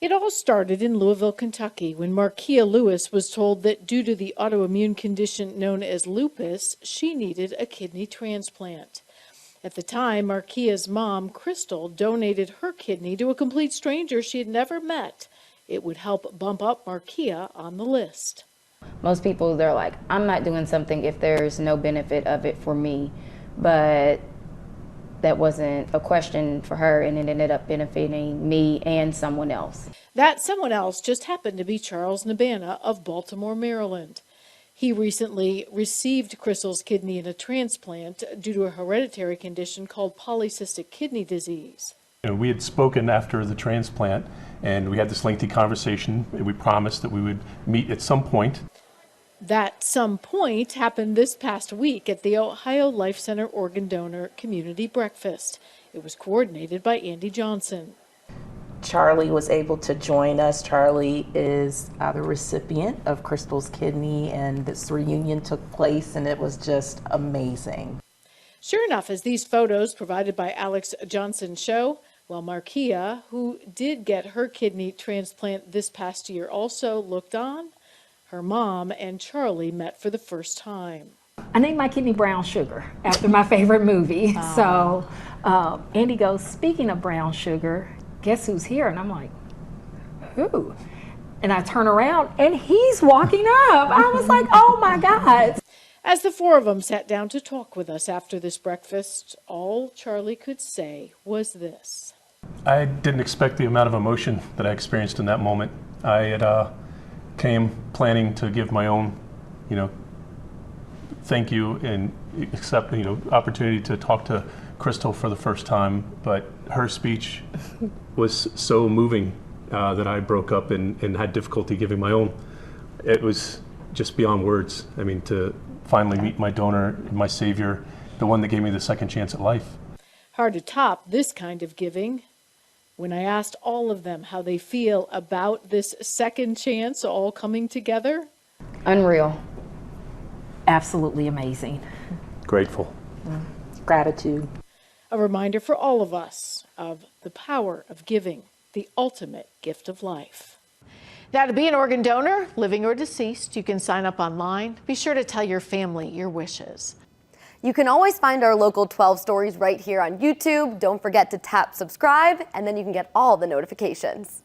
It all started in Louisville, Kentucky, when Markia Lewis was told that due to the autoimmune condition known as lupus, she needed a kidney transplant. At the time, Markia's mom, Crystal, donated her kidney to a complete stranger she had never met. It would help bump up Markia on the list. Most people, they're like, I'm not doing something if there's no benefit of it for me. But that wasn't a question for her, and it ended up benefiting me and someone else. That someone else just happened to be Charles Nabana of Baltimore, Maryland. He recently received Crystal's kidney in a transplant due to a hereditary condition called polycystic kidney disease. We had spoken after the transplant, and we had this lengthy conversation. We promised that we would meet at some point. That some point happened this past week at the Ohio Life Center Organ Donor Community Breakfast. It was coordinated by Andy Johnson. Charlie was able to join us. Charlie is the recipient of Crystal's kidney, and this reunion took place, and it was just amazing. Sure enough, as these photos provided by Alex Johnson show, while Markia, who did get her kidney transplant this past year, also looked on, her mom and Charlie met for the first time. I named my kidney Brown Sugar after my favorite movie. So Andy goes, speaking of brown sugar, guess who's here? And I'm like, who? And I turn around and he's walking up. I was like, oh my God. As the four of them sat down to talk with us after this breakfast, all Charlie could say was this. I didn't expect the amount of emotion that I experienced in that moment. I had came planning to give my own, thank you and accept, opportunity to talk to Crystal for the first time, but her speech was so moving that I broke up and had difficulty giving my own. It was just beyond words. I mean, to finally meet my donor, my savior, the one that gave me the second chance at life. Hard to top this kind of giving. When I asked all of them how they feel about this second chance all coming together. Unreal. Absolutely amazing. Grateful. Gratitude. A reminder for all of us of the power of giving, the ultimate gift of life. Now, to be an organ donor, living or deceased, you can sign up online. Be sure to tell your family your wishes. You can always find our local 12 stories right here on YouTube. Don't forget to tap subscribe, and then you can get all the notifications.